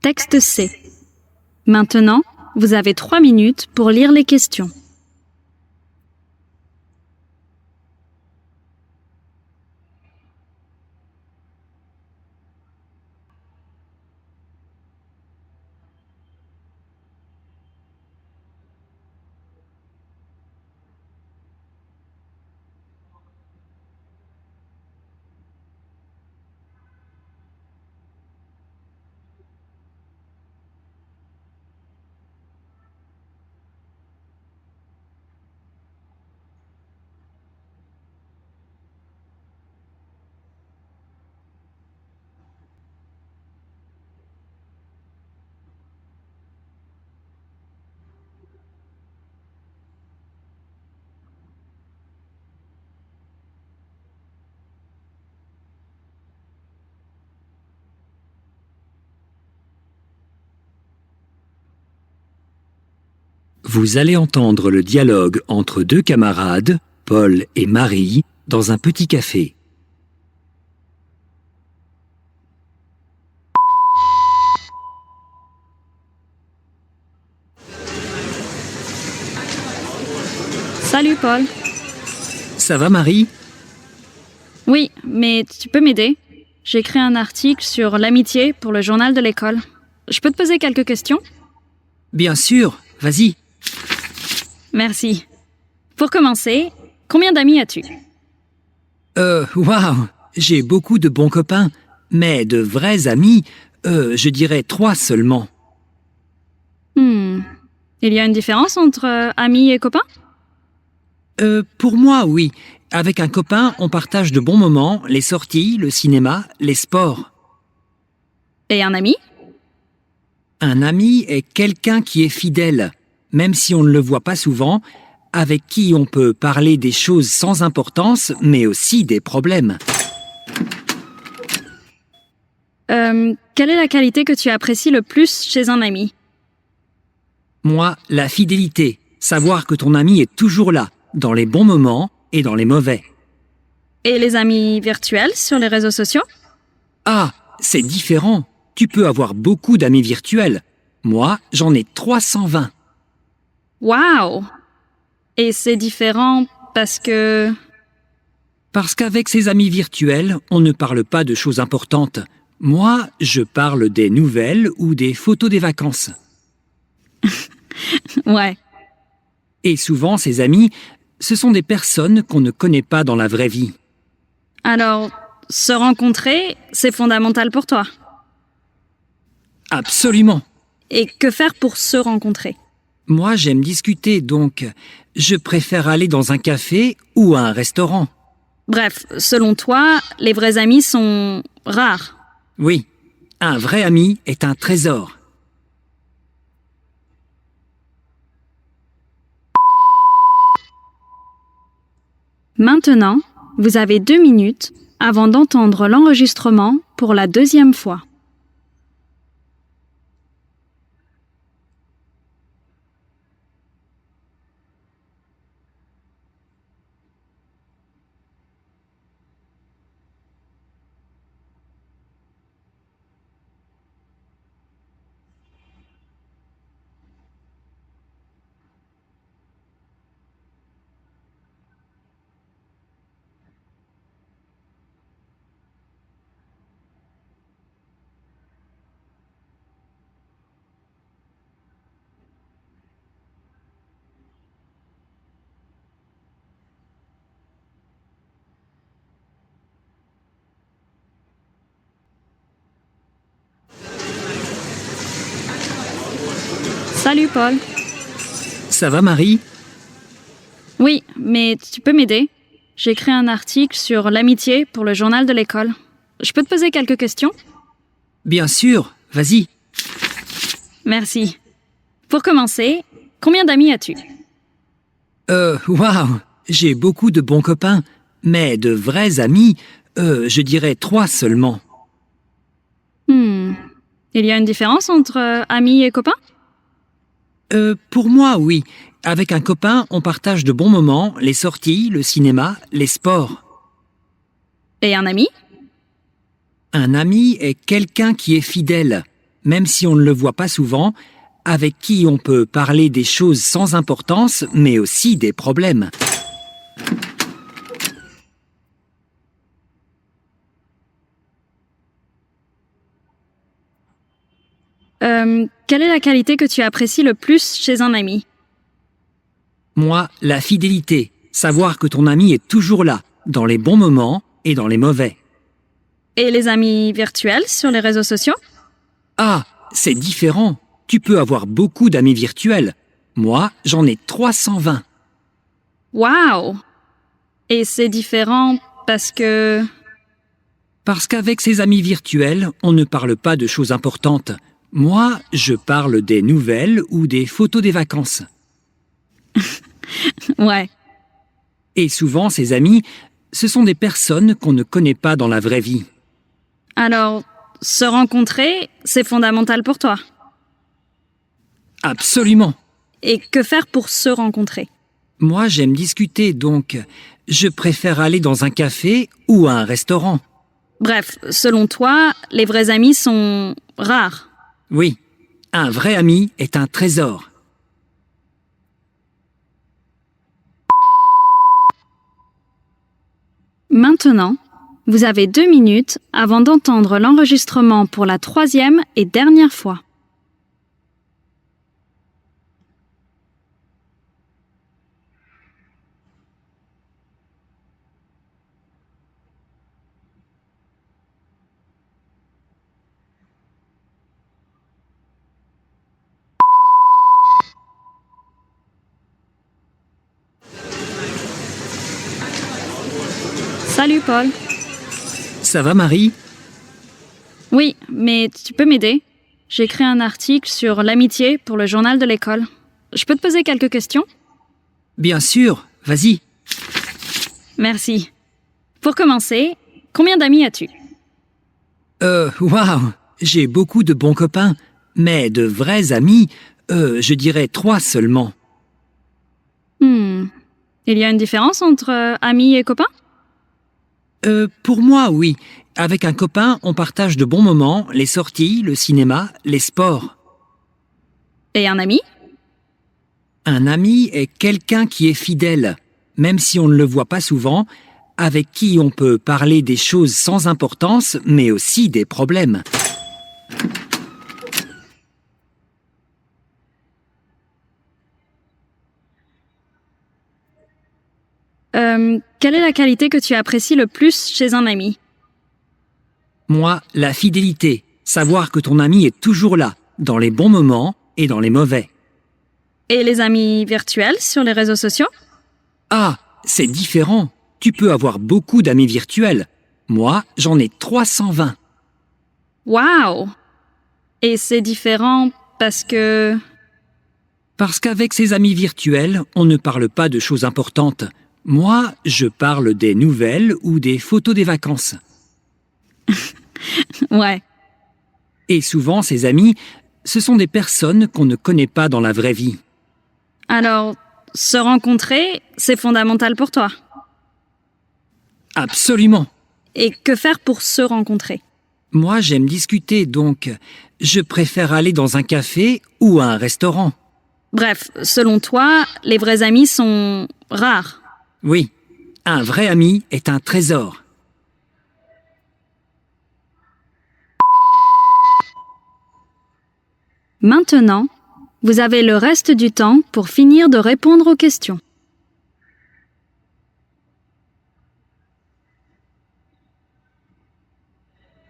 Texte C. Maintenant, vous avez 3 minutes pour lire les questions. Vous allez entendre le dialogue entre deux camarades, Paul et Marie, dans un petit café. Salut Paul. Ça va Marie? Oui, mais tu peux m'aider? J'ai écrit un article sur l'amitié pour le journal de l'école. Je peux te poser quelques questions? Bien sûr, vas-y. Merci. Pour commencer, combien d'amis as-tu? Waouh, j'ai beaucoup de bons copains, mais de vrais amis, je dirais 3 seulement. Il y a une différence entre amis et copains? Pour moi, oui. Avec un copain, on partage de bons moments, les sorties, le cinéma, les sports. Et un ami? Un ami est quelqu'un qui est fidèle, même si on ne le voit pas souvent, avec qui on peut parler des choses sans importance, mais aussi des problèmes. Quelle est la qualité que tu apprécies le plus chez un ami? Moi, la fidélité, savoir que ton ami est toujours là, dans les bons moments et dans les mauvais. Et les amis virtuels sur les réseaux sociaux? Ah, c'est différent. Tu peux avoir beaucoup d'amis virtuels. Moi, j'en ai 320. Waouh! Et c'est différent parce que... Parce qu'avec ces amis virtuels, on ne parle pas de choses importantes. Moi, je parle des nouvelles ou des photos des vacances. Ouais. Et souvent, ces amis, ce sont des personnes qu'on ne connaît pas dans la vraie vie. Alors, se rencontrer, c'est fondamental pour toi. Absolument. Et que faire pour se rencontrer? Moi, j'aime discuter, donc je préfère aller dans un café ou à un restaurant. Bref, selon toi, les vrais amis sont rares. Oui, un vrai ami est un trésor. Maintenant, vous avez 2 minutes avant d'entendre l'enregistrement pour la 2e fois. Salut Paul. Ça va Marie? Oui, mais tu peux m'aider? J'ai écrit un article sur l'amitié pour le journal de l'école. Je peux te poser quelques questions? Bien sûr, vas-y. Merci. Pour commencer, combien d'amis as-tu? Waouh, j'ai beaucoup de bons copains, mais de vrais amis, je dirais 3 seulement. Il y a une différence entre amis et copains? Pour moi, oui. Avec un copain, on partage de bons moments, les sorties, le cinéma, les sports. Et un ami? Un ami est quelqu'un qui est fidèle, même si on ne le voit pas souvent, avec qui on peut parler des choses sans importance, mais aussi des problèmes. Quelle est la qualité que tu apprécies le plus chez un ami? Moi, la fidélité, savoir que ton ami est toujours là, dans les bons moments et dans les mauvais. Et les amis virtuels sur les réseaux sociaux? Ah, c'est différent. Tu peux avoir beaucoup d'amis virtuels. Moi, j'en ai 320. Waouh! Et c'est différent parce que... Parce qu'avec ses amis virtuels, on ne parle pas de choses importantes. Moi, je parle des nouvelles ou des photos des vacances. Ouais. Et souvent, ces amis, ce sont des personnes qu'on ne connaît pas dans la vraie vie. Alors, se rencontrer, c'est fondamental pour toi. Absolument. Et que faire pour se rencontrer? Moi, j'aime discuter, donc je préfère aller dans un café ou à un restaurant. Bref, selon toi, les vrais amis sont rares. Oui, un vrai ami est un trésor. Maintenant, vous avez 2 minutes avant d'entendre l'enregistrement pour la 3e et dernière fois. Salut Paul. Ça va, Marie? Oui, mais tu peux m'aider? J'ai écrit un article sur l'amitié pour le journal de l'école. Je peux te poser quelques questions? Bien sûr, vas-y. Merci. Pour commencer, combien d'amis as-tu? Waouh, j'ai beaucoup de bons copains, mais de vrais amis, je dirais 3 seulement. Il y a une différence entre amis et copains? Pour moi, oui. Avec un copain, on partage de bons moments, les sorties, le cinéma, les sports. Et un ami? Un ami est quelqu'un qui est fidèle, même si on ne le voit pas souvent, avec qui on peut parler des choses sans importance, mais aussi des problèmes. Quelle est la qualité que tu apprécies le plus chez un ami? Moi, la fidélité, savoir que ton ami est toujours là, dans les bons moments et dans les mauvais. Et les amis virtuels sur les réseaux sociaux? Ah, c'est différent. Tu peux avoir beaucoup d'amis virtuels. Moi, j'en ai 320. Waouh! Et c'est différent parce que... Parce qu'avec ses amis virtuels, on ne parle pas de choses importantes. Moi, je parle des nouvelles ou des photos des vacances. Ouais. Et souvent, ces amis, ce sont des personnes qu'on ne connaît pas dans la vraie vie. Alors, se rencontrer, c'est fondamental pour toi. Absolument. Et que faire pour se rencontrer? Moi, j'aime discuter, donc je préfère aller dans un café ou à un restaurant. Bref, selon toi, les vrais amis sont rares. Oui, un vrai ami est un trésor. Maintenant, vous avez le reste du temps pour finir de répondre aux questions.